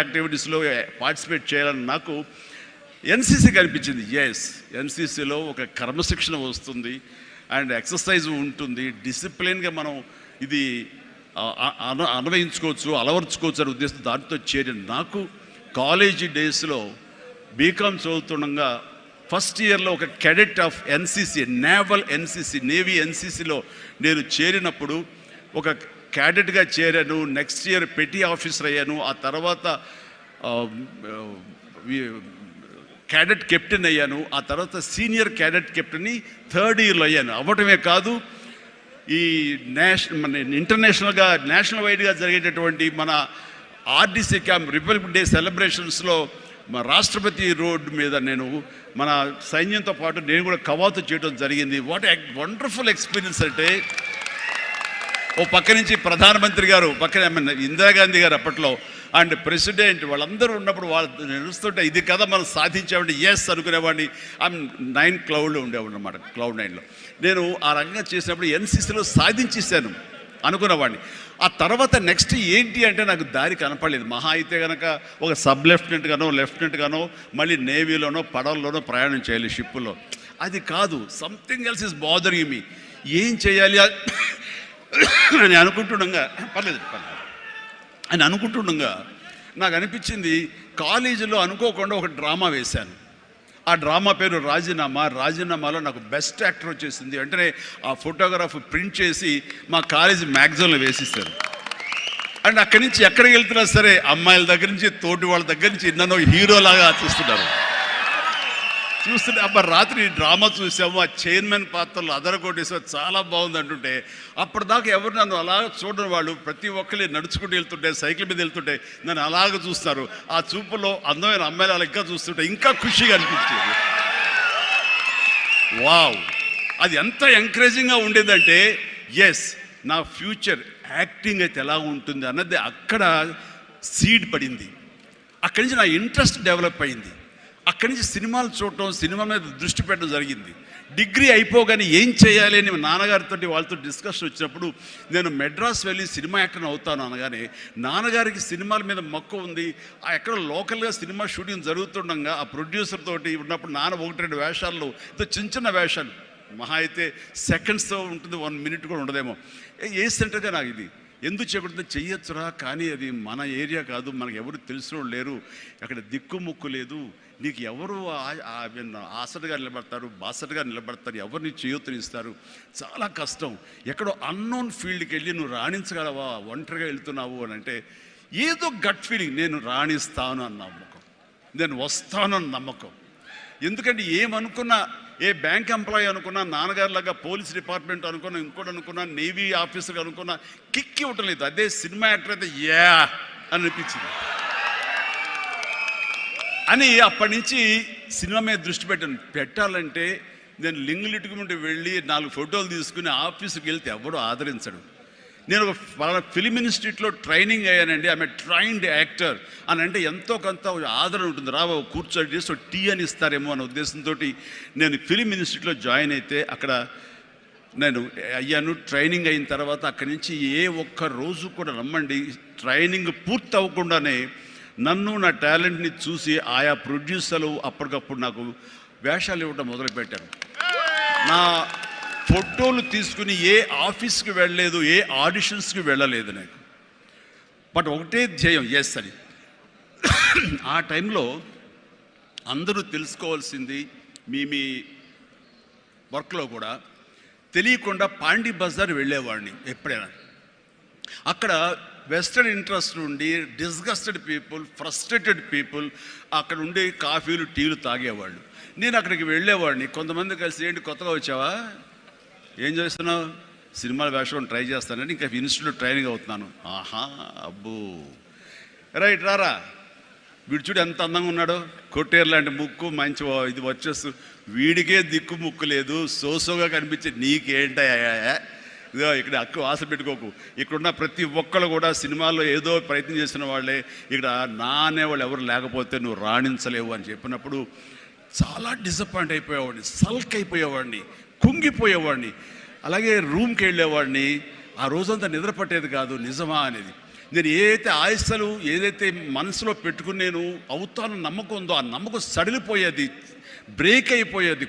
యాక్టివిటీస్లో పార్టిసిపేట్ చేయాలని నాకు ఎన్సీసీ కనిపించింది. ఎస్, ఎన్సీసీలో ఒక క్రమశిక్షణ వస్తుంది అండ్ ఎక్సర్సైజ్ ఉంటుంది, డిసిప్లిన్గా మనం ఇది అన్వయించుకోవచ్చు, అలవర్చుకోవచ్చు అనే ఉద్దేశం దాంతో చేరిన నాకు కాలేజీ డేస్లో బీకామ్ చదువుతుండగా ఫస్ట్ ఇయర్లో ఒక cadet of NCC, naval NCC, navy ఎన్సీసీలో నేను చేరినప్పుడు ఒక క్యాడెట్గా చేరాను. నెక్స్ట్ ఇయర్ పెటీ ఆఫీసర్ అయ్యాను. ఆ తర్వాత క్యాడెట్ కెప్టెన్ అయ్యాను. ఆ తర్వాత సీనియర్ క్యాడెట్ కెప్టెన్ని థర్డ్ ఇయర్లో అయ్యాను. అవ్వటమే కాదు, ఈ మన ఇంటర్నేషనల్గా నేషనల్ వైడ్గా జరిగేటటువంటి మన ఆర్డీసీ క్యాంప్ రిపబ్లిక్ డే సెలబ్రేషన్స్లో మా రాష్ట్రపతి రోడ్డు మీద నేను మన సైన్యంతో పాటు నేను కూడా కవాతు చేయడం జరిగింది. వాట్ వండర్ఫుల్ ఎక్స్పీరియన్స్ అంటే, ఓ పక్క నుంచి ప్రధానమంత్రి గారు, పక్కన ఇందిరాగాంధీ గారు అప్పట్లో అండ్ ప్రెసిడెంట్ వాళ్ళందరూ ఉన్నప్పుడు వాళ్ళు నడుస్తుంటే ఇది కదా మనం సాధించామంటే ఎస్ అనుకునేవాడిని. ఐఎమ్ 9 క్లౌడ్లో ఉండేవాడిని అనమాట, క్లౌడ్ 9లో నేను ఆ రకంగా చేసినప్పుడు ఎన్సీసీలో సాధించేశాను అనుకునేవాడిని. ఆ తర్వాత నెక్స్ట్ ఏంటి అంటే నాకు దారి కనపడలేదు. మహా అయితే కనుక ఒక సబ్ లెఫ్టినెంట్ గానో మళ్ళీ నేవీలోనో పడవల్లోనో ప్రయాణం చేయాలి, షిప్పులో. అది కాదు, something else is bothering me. ఏం చేయాలి అని అనుకుంటుండగా నాకు అనిపించింది, కాలేజీలో అనుకోకుండా ఒక డ్రామా వేశాను. ఆ డ్రామా పేరు రాజీనామాలో నాకు బెస్ట్ యాక్టర్ వచ్చేసింది. వెంటనే ఆ ఫోటోగ్రాఫ్ ప్రింట్ చేసి మా కాలేజీ మ్యాగజైన్లో వేసిస్తారు. అండ్ అక్కడి నుంచి ఎక్కడికి వెళ్తున్నా సరే అమ్మాయిల దగ్గర నుంచి తోటి వాళ్ళ దగ్గర నుంచి నన్ను హీరోలాగా చూస్తుంటే అబ్బా రాత్రి డ్రామా చూసాము, ఆ చైర్మన్ పాత్రలు అదరగొట్టేసాము, చాలా బాగుంది అంటుంటే అప్పటిదాకా ఎవరు నన్ను అలాగ చూడని వాళ్ళు ప్రతి ఒక్కరి నడుచుకుంటూ వెళ్తుంటే, సైకిల్ మీద వెళ్తుంటే నన్ను అలాగ చూస్తారు. ఆ చూపులో అందమైన అమ్మాయిలు అలా ఇంకా చూస్తుంటే ఇంకా ఖుషిగా అనిపించేది. వావ్, అది ఎంత ఎంకరేజింగ్గా ఉండేదంటే ఎస్, నా ఫ్యూచర్ యాక్టింగ్ అయితే ఎలా ఉంటుంది అన్నది అక్కడ సీడ్ పడింది. అక్కడి నుంచి నా ఇంట్రెస్ట్ డెవలప్ అయింది. అక్కడి నుంచి సినిమాలు చూడటం, సినిమా మీద దృష్టి పెట్టడం జరిగింది. డిగ్రీ అయిపోగానే ఏం చేయాలి అని నాన్నగారితో వాళ్ళతో డిస్కషన్ వచ్చినప్పుడు నేను మెడ్రాస్ వెళ్ళి సినిమా యాక్టర్ని అవుతాను అనగానే నాన్నగారికి సినిమాల మీద మక్కువ ఉంది. ఆ ఎక్కడ లోకల్గా సినిమా షూటింగ్ జరుగుతుండగా ఆ ప్రొడ్యూసర్ తోటి ఉన్నప్పుడు నాన్న 1-2 వేషాల్లో చిన్న వేషాలు, మహా అయితే సెకండ్స్తో ఉంటుంది, 1 మినిట్ కూడా ఉండదేమో. ఏ సెంటర్గా నాకు ఇది ఎందుకు చేయకూడదు, చెయ్యొచ్చురా, కానీ అది మన ఏరియా కాదు, మనకు ఎవరు తెలిసిన లేరు, అక్కడ దిక్కుముక్కు లేదు, నీకు ఎవరు ఆసటగా నిలబడతారు, బాసటగా నిలబడతారు, ఎవరిని చేయూతనిస్తారు, చాలా కష్టం, ఎక్కడో అన్నోన్ ఫీల్డ్కి వెళ్ళి నువ్వు రాణించగలవా, ఒంటరిగా వెళ్తున్నావు అని అంటే ఏదో గట్ ఫీలింగ్, నేను రాణిస్తాను అన్న నమ్మకం, నేను వస్తాను అన్న నమ్మకం. ఎందుకంటే ఏమనుకున్నా, ఏ బ్యాంక్ ఎంప్లాయీ అనుకున్నా, నాన్నగారిలాగా పోలీస్ డిపార్ట్మెంట్ అనుకున్నా, ఇంకోటి అనుకున్నా, నేవీ ఆఫీసర్ అనుకున్నా కిక్ ఇవ్వటం లేదు. అదే సినిమా యాక్టర్ అయితే యా అని అనిపించింది అని అప్పటి నుంచి సినిమా మీద దృష్టి పెట్టాలంటే నేను లింగులిట్టుకుంటూ వెళ్ళి 4 ఫోటోలు తీసుకుని ఆఫీసుకి వెళ్తే ఎవడో ఆదరించడు. నేను ఒక ఫిలిం ఇన్స్టిట్యూట్లో ట్రైనింగ్ అయ్యానండి, ఆమె ట్రైన్డ్ యాక్టర్ అని అంటే ఎంతో కొంత ఆదరణ ఉంటుంది. కూర్చొని చేసి టీ అని ఇస్తారేమో అనే ఉద్దేశంతో నేను ఫిలిం ఇన్స్టిట్యూట్లో జాయిన్ అయితే అక్కడ నేను అయ్యాను. ట్రైనింగ్ అయిన తర్వాత అక్కడి నుంచి ఏ ఒక్క రోజు కూడా నమ్మండి, ట్రైనింగ్ పూర్తి అవ్వకుండానే నన్ను నా టాలెంట్ని చూసి ఆయా ప్రొడ్యూసర్లు అప్పటికప్పుడు నాకు వేషాలు ఇవ్వడం మొదలుపెట్టారు. నా ఫోటోలు తీసుకుని ఏ ఆఫీస్కి వెళ్ళలేదు, ఏ ఆడిషన్స్కి వెళ్ళలేదు నాకు, బట్ ఒకటే ధ్యేయం ఎస్ అని. ఆ టైంలో అందరూ తెలుసుకోవాల్సింది, మీ వర్క్లో కూడా తెలియకుండా పాండీ బజార్ వెళ్ళేవాడిని ఎప్పుడైనా. అక్కడ వెస్టర్న్ ఇంట్రెస్ట్ నుండి డిస్గస్టెడ్ పీపుల్, ఫ్రస్ట్రేటెడ్ పీపుల్ అక్కడ ఉండే కాఫీలు టీలు తాగేవాళ్ళు. నేను అక్కడికి వెళ్ళేవాడిని. కొంతమంది కలిసి ఏంటి కొత్తగా వచ్చావా, ఏం చేస్తున్నావు, సినిమాల వేషం ట్రై చేస్తానని, ఇంకా ఇన్స్టిట్యూట్లో ట్రైనింగ్ అవుతున్నాను. ఆహా అబ్బో రైట్ రారా, వీడు చూడు ఎంత అందంగా ఉన్నాడో, కొట్టేరు లాంటి ముక్కు, మంచి ఇది వచ్చేస్తూ, వీడికే దిక్కు ముక్కు లేదు, సోసోగా కనిపించే నీకేంటయ్యా, ఇదో ఇక్కడ అక్కు ఆశ పెట్టుకోకు, ఇక్కడున్న ప్రతి ఒక్కరు కూడా సినిమాల్లో ఏదో ప్రయత్నం చేసిన వాళ్ళే, ఇక్కడ నా అనేవాళ్ళు ఎవరు లేకపోతే నువ్వు రాణించలేవు అని చెప్పినప్పుడు చాలా డిసప్పాయింట్ అయిపోయేవాడిని, సల్క్ అయిపోయేవాడిని, కుంగిపోయేవాడిని. అలాగే రూమ్కి వెళ్ళేవాడిని. ఆ రోజంతా నిద్ర పట్టేది కాదు, నిజమా అనేది. నేను ఏదైతే ఆశలు ఏదైతే మనసులో పెట్టుకుని నేను అవుతాను నమ్మకం ఉందో ఆ నమ్మకం సడిలిపోయేది, బ్రేక్ అయిపోయేది.